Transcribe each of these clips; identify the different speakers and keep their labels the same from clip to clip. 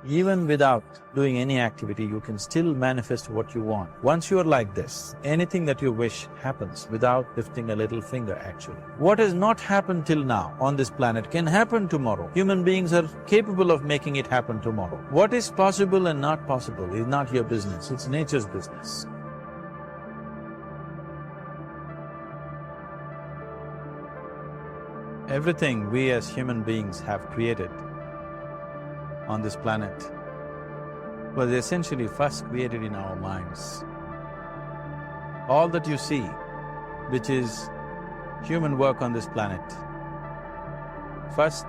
Speaker 1: Even without doing any activity, you can still manifest what you want. Once you are like this, anything that you wish happens without lifting a little finger actually. What has not happened till now on this planet can happen tomorrow. Human beings are capable of making it happen tomorrow. What is possible and not possible is not your business, it's nature's business. Everything we as human beings have created on this planet was essentially first created in our minds. All that you see, which is human work on this planet, first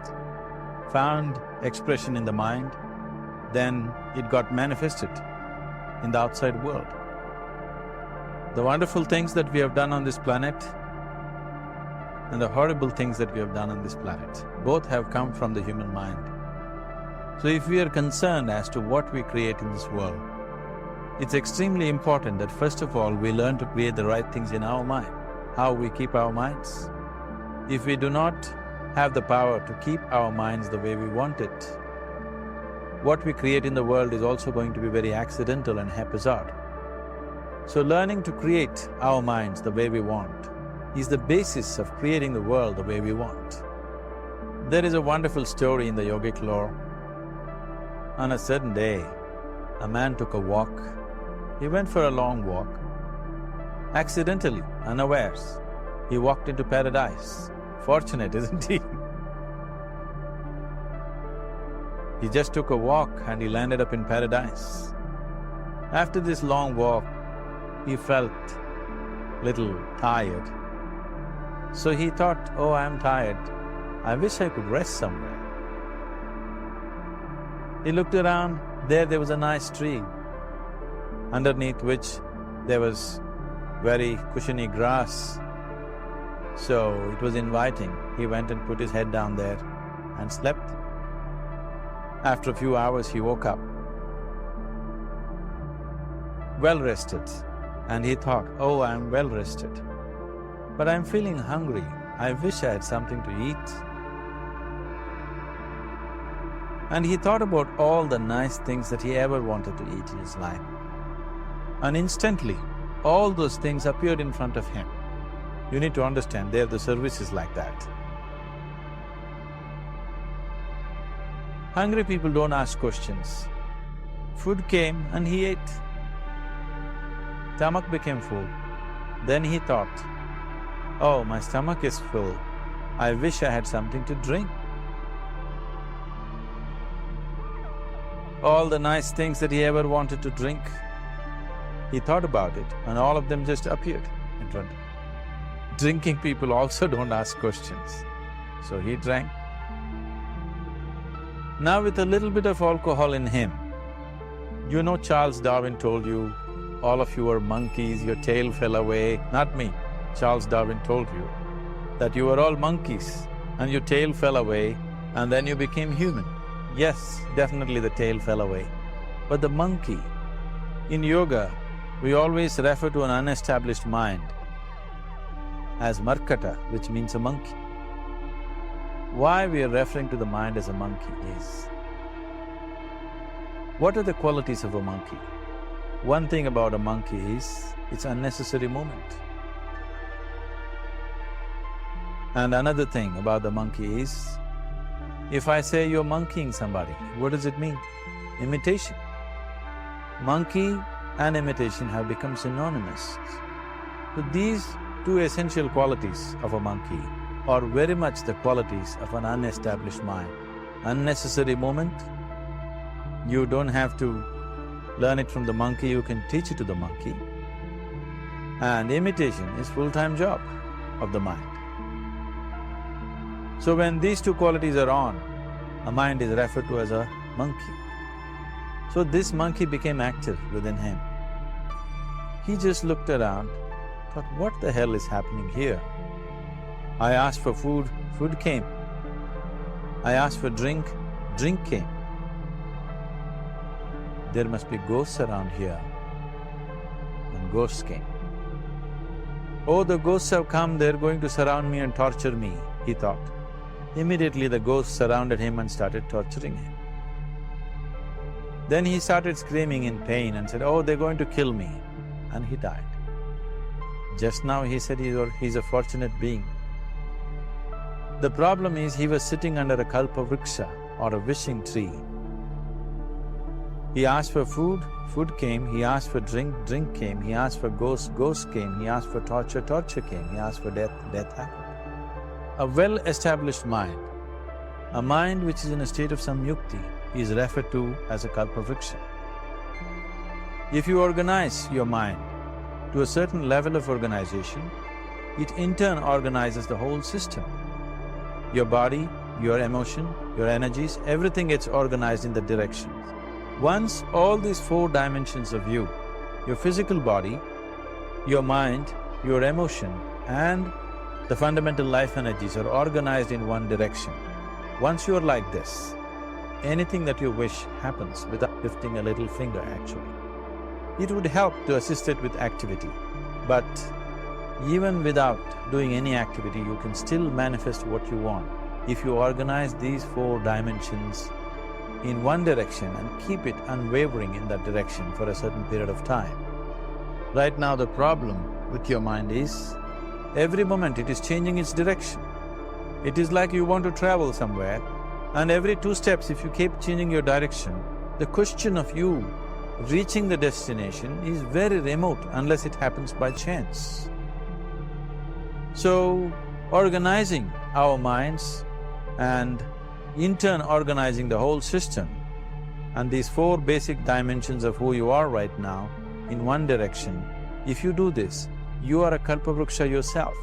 Speaker 1: found expression in the mind, then it got manifested in the outside world. The wonderful things that we have done on this planet and the horrible things that we have done on this planet, both have come from the human mind. So if we are concerned as to what we create in this world, it's extremely important that first of all we learn to create the right things in our mind. How we keep our minds? If we do not have the power to keep our minds the way we want it, what we create in the world is also going to be very accidental and haphazard. So learning to create our minds the way we want is the basis of creating the world the way we want. There is a wonderful story in the yogic lore. On a certain day, a man took a walk. He went for a long walk. Accidentally, unawares, he walked into paradise. Fortunate, isn't he? He just took a walk and he landed up in paradise. After this long walk, he felt little tired. So he thought, oh, I'm tired, I wish I could rest somewhere. He looked around, there was a nice tree, underneath which there was very cushiony grass. So it was inviting. He went and put his head down there and slept. After a few hours, he woke up, well rested, and he thought, oh, I'm well rested, but I'm feeling hungry. I wish I had something to eat. And he thought about all the nice things that he ever wanted to eat in his life. And instantly, all those things appeared in front of him. You need to understand, there the service is like that. Hungry people don't ask questions. Food came and he ate. Stomach became full. Then he thought, oh, my stomach is full, I wish I had something to drink. All the nice things that he ever wanted to drink, he thought about it and all of them just appeared in front of him. Drinking people also don't ask questions, so he drank. Now with a little bit of alcohol in him, you know Charles Darwin told you, all of you are monkeys, your tail fell away. Not me, Charles Darwin told you that you were all monkeys and your tail fell away and then you became human. Yes, definitely the tail fell away. But the monkey, in yoga, we always refer to an unestablished mind as markata, which means a monkey. Why we are referring to the mind as a monkey is, what are the qualities of a monkey? One thing about a monkey is, it's unnecessary movement. And another thing about the monkey is, if I say you're monkeying somebody, what does it mean? Imitation. Monkey and imitation have become synonymous. So these two essential qualities of a monkey are very much the qualities of an unestablished mind. Unnecessary movement, you don't have to learn it from the monkey, you can teach it to the monkey. And imitation is full-time job of the mind. So when these two qualities are on, a mind is referred to as a monkey. So this monkey became active within him. He just looked around, thought, what the hell is happening here? I asked for food, food came. I asked for drink, drink came. There must be ghosts around here. And ghosts came. Oh, the ghosts have come, they're going to surround me and torture me, he thought. Immediately the ghosts surrounded him and started torturing him. Then he started screaming in pain and said, "Oh, they're going to kill me," and he died. Just now he said he's a fortunate being. The problem is he was sitting under a kalpavriksha or a wishing tree. He asked for food, food came. He asked for drink, drink came. He asked for ghost, ghost came. He asked for torture, torture came. He asked for death, death happened. A well-established mind, a mind which is in a state of samyukti, is referred to as a kalpavriksha. If you organize your mind to a certain level of organization, it in turn organizes the whole system. Your body, your emotion, your energies, everything gets organized in the direction. Once all these four dimensions of you, your physical body, your mind, your emotion and the fundamental life energies are organized in one direction. Once you're like this, anything that you wish happens without lifting a little finger actually. It would help to assist it with activity, but even without doing any activity, you can still manifest what you want if you organize these four dimensions in one direction and keep it unwavering in that direction for a certain period of time. Right now the problem with your mind is, every moment it is changing its direction. It is like you want to travel somewhere and every 2 steps if you keep changing your direction, the question of you reaching the destination is very remote unless it happens by chance. So, organizing our minds and in turn organizing the whole system and these 4 basic dimensions of who you are right now in one direction, if you do this, you are a kalpavriksha yourself.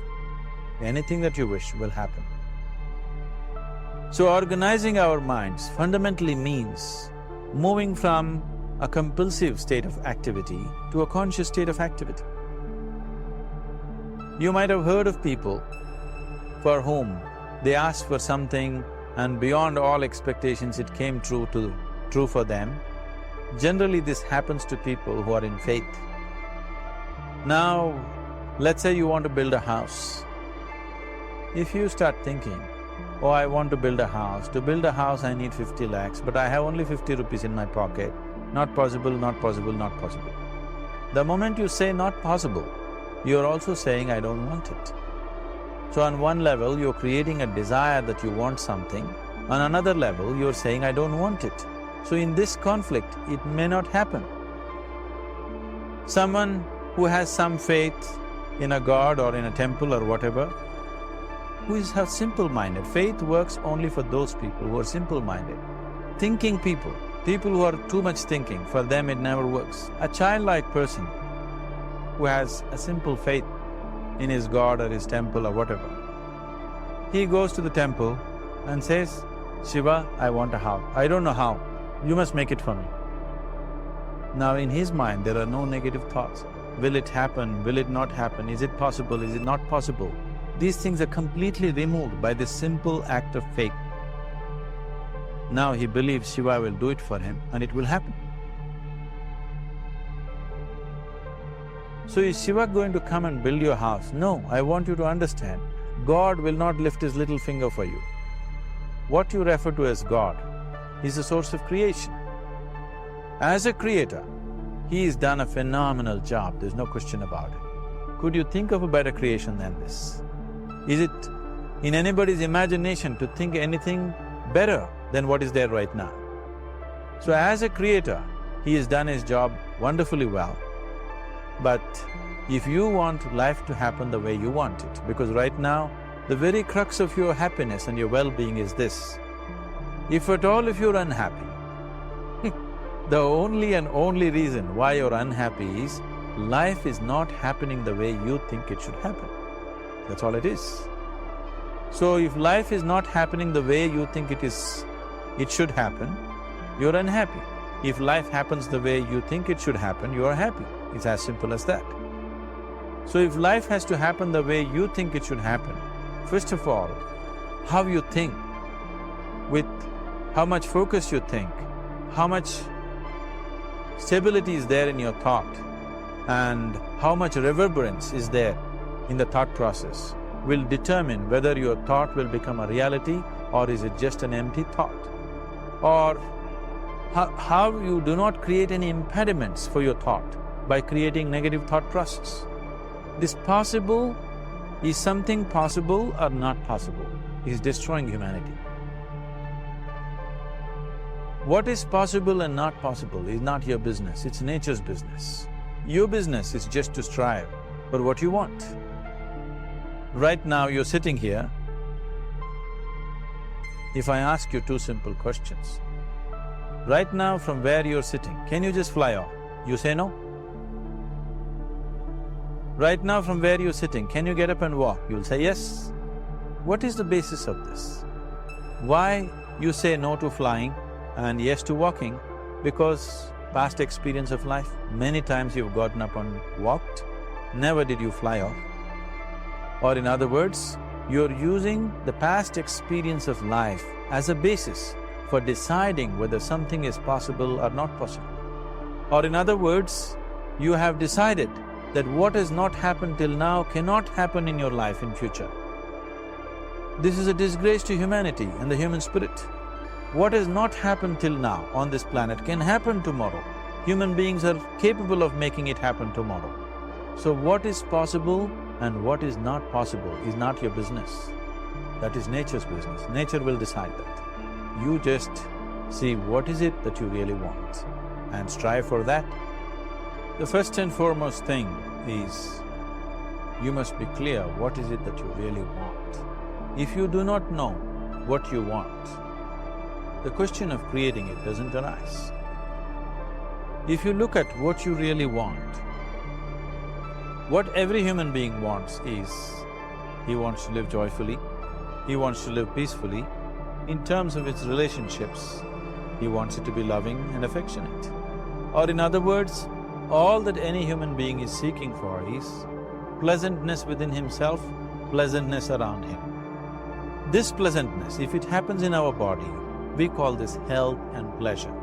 Speaker 1: Anything that you wish will happen. So organizing our minds fundamentally means moving from a compulsive state of activity to a conscious state of activity. You might have heard of people for whom they asked for something and beyond all expectations it came true for them. Generally this happens to people who are in faith. Now, let's say you want to build a house. If you start thinking, "Oh, I want to build a house. To build a house I need 50 lakhs, but I have only 50 rupees in my pocket. Not possible, not possible, not possible." The moment you say not possible, you're also saying, "I don't want it." So on one level, you're creating a desire that you want something, on another level, you're saying, "I don't want it." So in this conflict, it may not happen. Someone who has some faith in a god or in a temple or whatever, who is simple-minded, faith works only for those people who are simple-minded. Thinking people, people who are too much thinking, for them it never works. A childlike person who has a simple faith in his god or his temple or whatever, he goes to the temple and says, "Shiva, I want a house. I don't know how, you must make it for me." Now in his mind there are no negative thoughts. Will it happen? Will it not happen? Is it possible? Is it not possible? These things are completely removed by this simple act of faith. Now he believes Shiva will do it for him and it will happen. So is Shiva going to come and build your house? No, I want you to understand, God will not lift his little finger for you. What you refer to as God is the source of creation. As a creator, he has done a phenomenal job, there's no question about it. Could you think of a better creation than this? Is it in anybody's imagination to think anything better than what is there right now? So as a creator, he has done his job wonderfully well. But if you want life to happen the way you want it, because right now, the very crux of your happiness and your well-being is this. If at all if you're unhappy, the only and only reason why you're unhappy is life is not happening the way you think it should happen. That's all it is. So if life is not happening the way you think it should happen, you're unhappy. If life happens the way you think it should happen, you are happy. It's as simple as that. So if life has to happen the way you think it should happen, first of all, how you think, with how much focus you think, how much stability is there in your thought, and how much reverberance is there in the thought process will determine whether your thought will become a reality or is it just an empty thought. Or How you do not create any impediments for your thought by creating negative thought process. This possible is something possible or not possible, is destroying humanity. What is possible and not possible is not your business, it's nature's business. Your business is just to strive for what you want. Right now you're sitting here. If I ask you two simple questions, right now from where you're sitting, can you just fly off? You say no. Right now from where you're sitting, can you get up and walk? You'll say yes. What is the basis of this? Why you say no to flying and yes to walking? Because past experience of life, many times you've gotten up and walked, never did you fly off. Or in other words, you're using the past experience of life as a basis for deciding whether something is possible or not possible. Or in other words, you have decided that what has not happened till now cannot happen in your life in future. This is a disgrace to humanity and the human spirit. What has not happened till now on this planet can happen tomorrow. Human beings are capable of making it happen tomorrow. So what is possible and what is not possible is not your business. That is nature's business. Nature will decide that. You just see what is it that you really want and strive for that. The first and foremost thing is, you must be clear what is it that you really want. If you do not know what you want, the question of creating it doesn't arise. If you look at what you really want, what every human being wants is, he wants to live joyfully, he wants to live peacefully. In terms of its relationships, he wants it to be loving and affectionate. Or in other words, all that any human being is seeking for is pleasantness within himself, pleasantness around him. This pleasantness, if it happens in our body, we call this health and pleasure.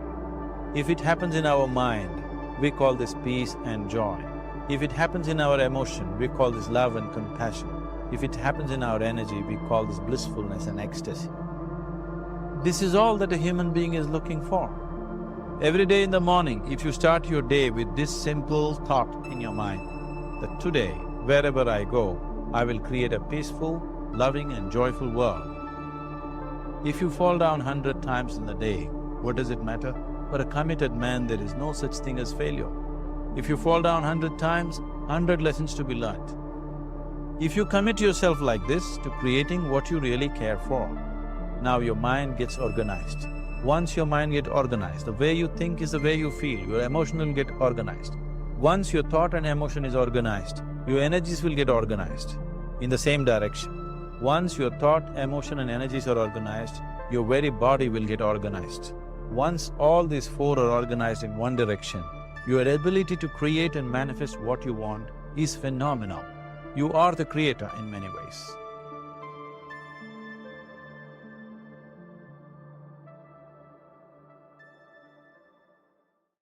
Speaker 1: If it happens in our mind, we call this peace and joy. If it happens in our emotion, we call this love and compassion. If it happens in our energy, we call this blissfulness and ecstasy. This is all that a human being is looking for. Every day in the morning, if you start your day with this simple thought in your mind, that today, wherever I go, I will create a peaceful, loving and joyful world. If you fall down 100 times in the day, what does it matter? For a committed man, there is no such thing as failure. If you fall down 100 times, 100 lessons to be learnt. If you commit yourself like this to creating what you really care for, now your mind gets organized. Once your mind gets organized, the way you think is the way you feel, your emotion will get organized. Once your thought and emotion is organized, your energies will get organized in the same direction. Once your thought, emotion and energies are organized, your very body will get organized. Once all these four are organized in one direction, your ability to create and manifest what you want is phenomenal. You are the creator in many ways.